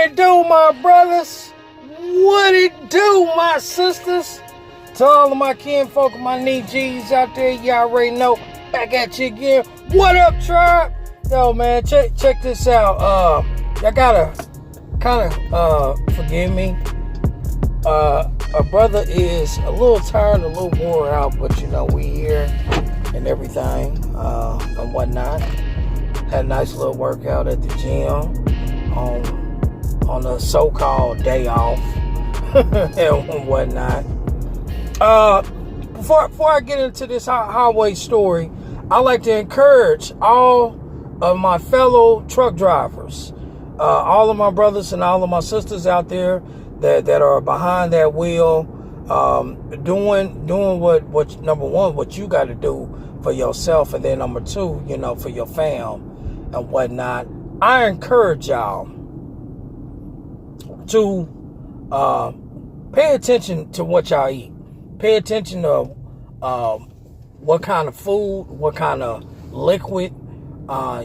it do, my brothers? What it do, my sisters? To all of my kinfolk, my knee G's out there, you already know. Back at you again. What up, tribe? Yo, man, check this out. Y'all gotta kind of forgive me. Our brother is a little tired, a little wore out, but you know we here and everything and whatnot. Had a nice little workout at the gym on a so-called day off and whatnot. Before I get into this highway story, I like to encourage all of my fellow truck drivers, all of my brothers and all of my sisters out there that are behind that wheel, doing what number one, what you got to do for yourself, and then number two, you know, for your fam and whatnot. I encourage y'all to pay attention to what y'all eat. Pay attention to what kind of food, what kind of liquid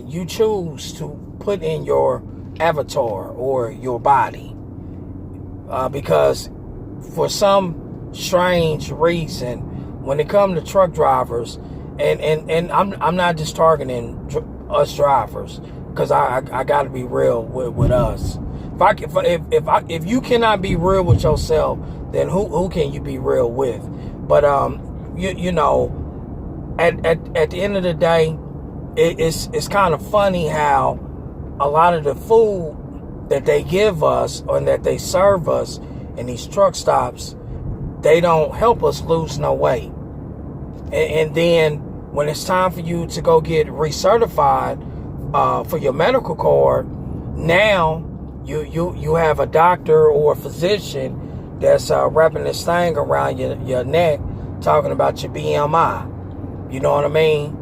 you choose to put in your avatar or your body. Because for some strange reason, when it comes to truck drivers, and I'm not just targeting us drivers, because I got to be real with us. If you cannot be real with yourself, then who can you be real with? But you know, at the end of the day, it's kind of funny how a lot of the food that they give us or that they serve us in these truck stops, they don't help us lose no weight. And then when it's time for you to go get recertified for your medical card, now you have a doctor or a physician that's wrapping this thing around your neck, talking about your BMI. You know what I mean?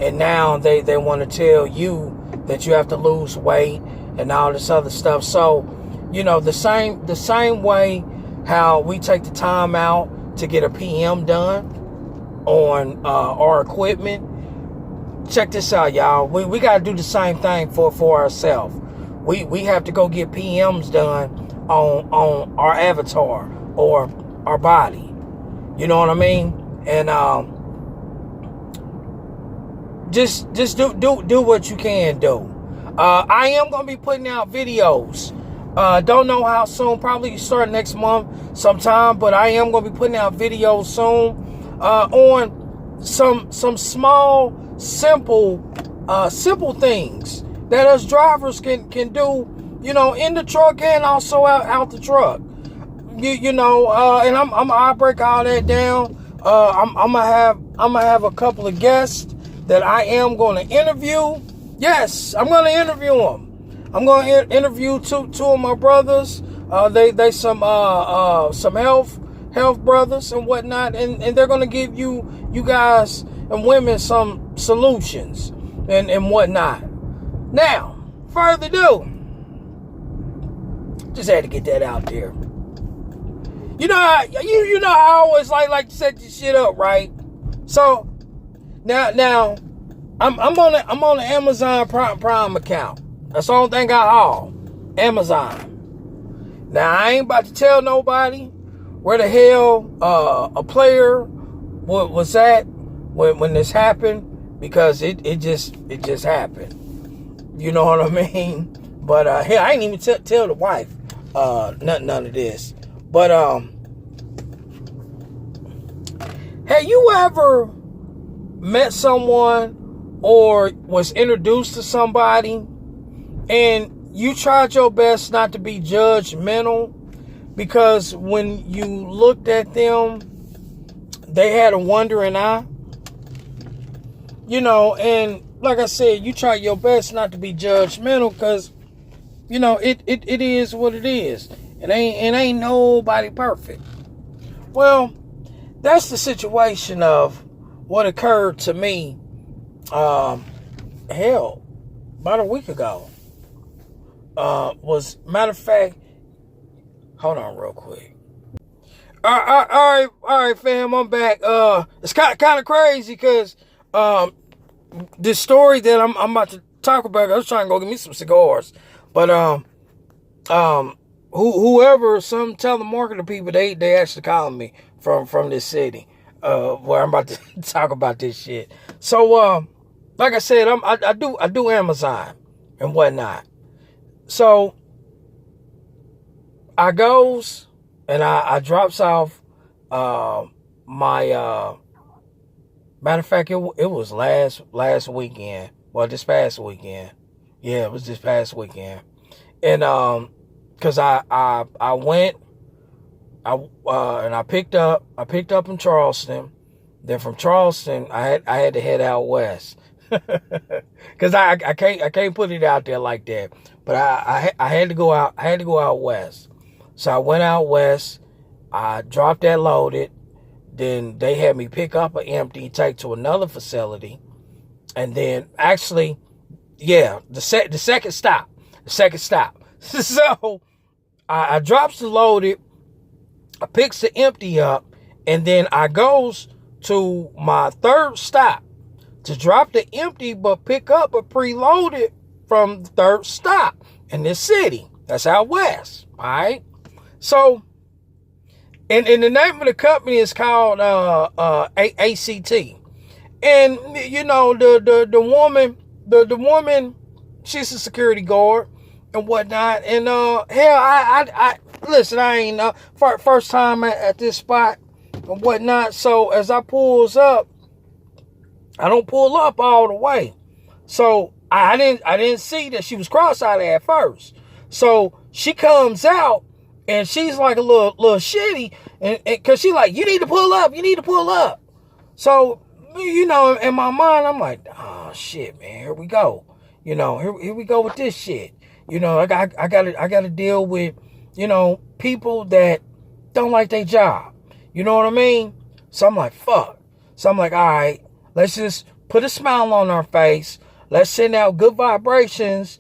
And now they want to tell you that you have to lose weight and all this other stuff. So, you know, the same way how we take the time out to get a PM done on our equipment. Check this out, y'all. We got to do the same thing for ourselves. We have to go get PMs done on our avatar or our body. You know what I mean? And just do what you can do. I am gonna be putting out videos. Don't know how soon. Probably start next month sometime. But I am gonna be putting out videos soon on some small, simple things that us drivers can do. You know, in the truck and also out the truck. You know, and I'll break all that down. I'm gonna have a couple of guests that I am going to interview. Yes, I'm going to interview them. I'm going to interview two of my brothers. They some health brothers and whatnot, and they're going to give you guys and women some solutions and whatnot. Now, further ado, just had to get that out there. You know how you know how I always like to set your shit up, right? So now I'm on the Amazon Prime account. That's the only thing I haul. Amazon. Now I ain't about to tell nobody where the hell a player was at when this happened, because it just happened. You know what I mean? But hell, I ain't even tell the wife none of this. But have you ever met someone or was introduced to somebody and you tried your best not to be judgmental, because when you looked at them, they had a wondering eye? You know, and like I said, you try your best not to be judgmental, because, you know, it is what it is. It ain't nobody perfect. Well, that's the situation of what occurred to me, about a week ago. Was, matter of fact, hold on real quick. All right, fam, I'm back. It's kind of crazy, because this story that I'm about to talk about, I was trying to go get me some cigars, but whoever, some telemarketer people, they actually calling me from this city, where I'm about to talk about this shit. So, like I said, I do Amazon and whatnot. So I goes and I drops off, my, matter of fact, it was last weekend. Well, this past weekend. Yeah, it was this past weekend. And, cause I went, and I picked up in Charleston. Then from Charleston, I had to head out west. Cause I can't put it out there like that. But I had to go out west. So I went out west. I dropped that loaded. Then they had me pick up an empty, take to another facility. And then actually, yeah, the second stop. So I drops the loaded, I picks the empty up, and then I goes to my third stop to drop the empty but pick up a preloaded from the third stop in this city. That's out west. All right. So, and the name of the company is called ACT. And you know, the woman, she's a security guard and whatnot. And hell, I listen, I ain't first time at this spot and whatnot. So as I pulls up, I don't pull up all the way. So I didn't see that she was cross-eyed at first. So she comes out and she's like a little shitty, and cause she like, you need to pull up. So, you know, in my mind, I'm like, oh shit, man, here we go. You know, here we go with this shit. You know, I gotta deal with, you know, people that don't like their job. You know what I mean? So I'm like, fuck. So I'm like, all right, let's just put a smile on our face. Let's send out good vibrations,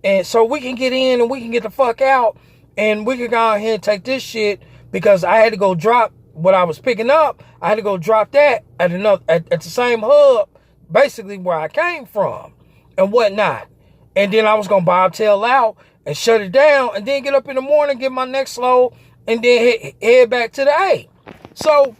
and so we can get in and we can get the fuck out, and we can go ahead and take this shit, because I had to go drop what I was picking up. I had to go drop that at the same hub, basically where I came from and whatnot. And then I was gonna bobtail out and shut it down, and then get up in the morning, get my next load, and then head back to the A. So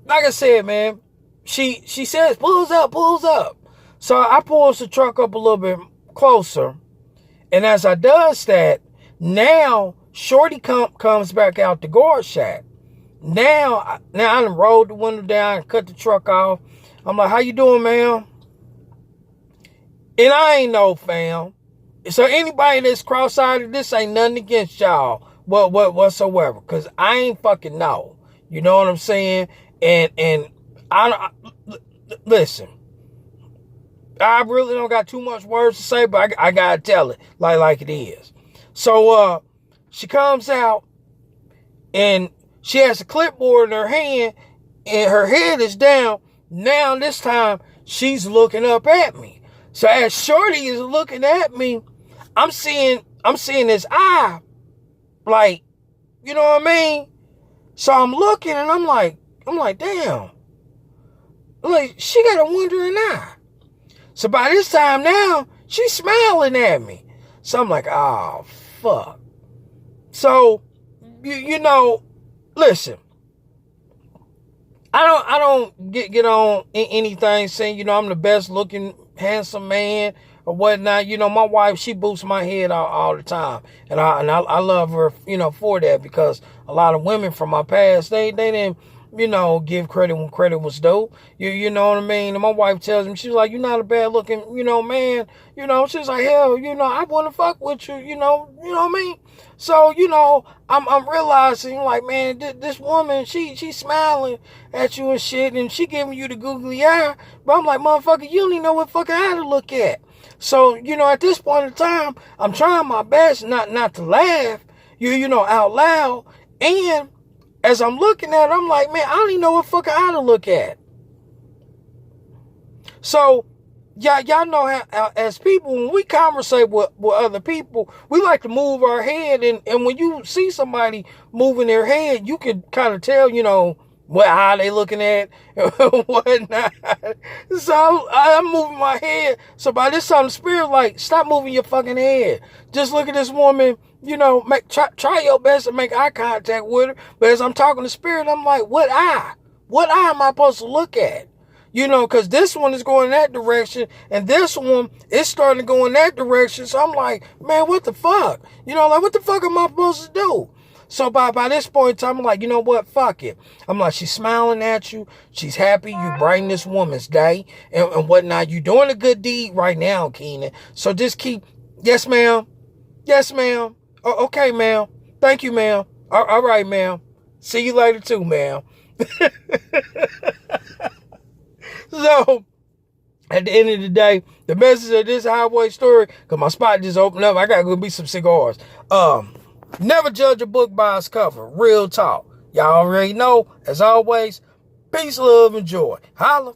like I said, man, she says, pulls up. So I pulls the truck up a little bit closer. And as I does that, now Shorty comes back out the guard shack. Now I done rolled the window down and cut the truck off. I'm like, how you doing, ma'am? And I ain't no fam. So anybody that's cross-eyed, this ain't nothing against y'all whatsoever. Because I ain't fucking know. You know what I'm saying? And I listen, I really don't got too much words to say, but I gotta tell it like it is. So she comes out and she has a clipboard in her hand and her head is down. Now this time she's looking up at me. So as Shorty is looking at me, I'm seeing this eye, like, you know what I mean? So I'm looking and I'm like, damn. Like, she got a wandering eye. So by this time now, she's smiling at me. So I'm like, oh, fuck. So, you know, listen. I don't get on anything saying, you know, I'm the best looking, handsome man or whatnot. You know, my wife, she boosts my head all the time. And I love her, you know, for that, because a lot of women from my past, they didn't, you know, give credit when credit was due. You know what I mean? And my wife tells me, she's like, you're not a bad looking, you know, man. You know, she's like, hell, you know, I want to fuck with you, you know what I mean? So, you know, I'm realizing, like, man, this woman, she's smiling at you and shit, and she giving you the googly eye. But I'm like, motherfucker, you don't even know what fucking eye to look at. So, you know, at this point in time, I'm trying my best not to laugh, you know, out loud. And as I'm looking at it, I'm like, man, I don't even know what fucking eye to look at. So, y'all know how, as people, when we conversate with other people, we like to move our head. And when you see somebody moving their head, you can kind of tell, you know, what, how they looking at whatnot. So I'm moving my head. So by this time the spirit like, stop moving your fucking head. Just look at this woman, you know, try your best to make eye contact with her. But as I'm talking to spirit, I'm like, what eye? What eye am I supposed to look at? You know, because this one is going that direction, and this one is starting to go in that direction. So I'm like, man, what the fuck? You know, like, what the fuck am I supposed to do? So by this point in time, I'm like, you know what? Fuck it. I'm like, she's smiling at you. She's happy. You brighten this woman's day and whatnot. You're doing a good deed right now, Keenan. So just keep, yes, ma'am. Yes, ma'am. Oh, okay, ma'am. Thank you, ma'am. All right, ma'am. See you later too, ma'am. So, at the end of the day, the message of this highway story, because my spot just opened up, I got to go get some cigars. Never judge a book by its cover. Real talk. Y'all already know, as always, peace, love, and joy. Holla.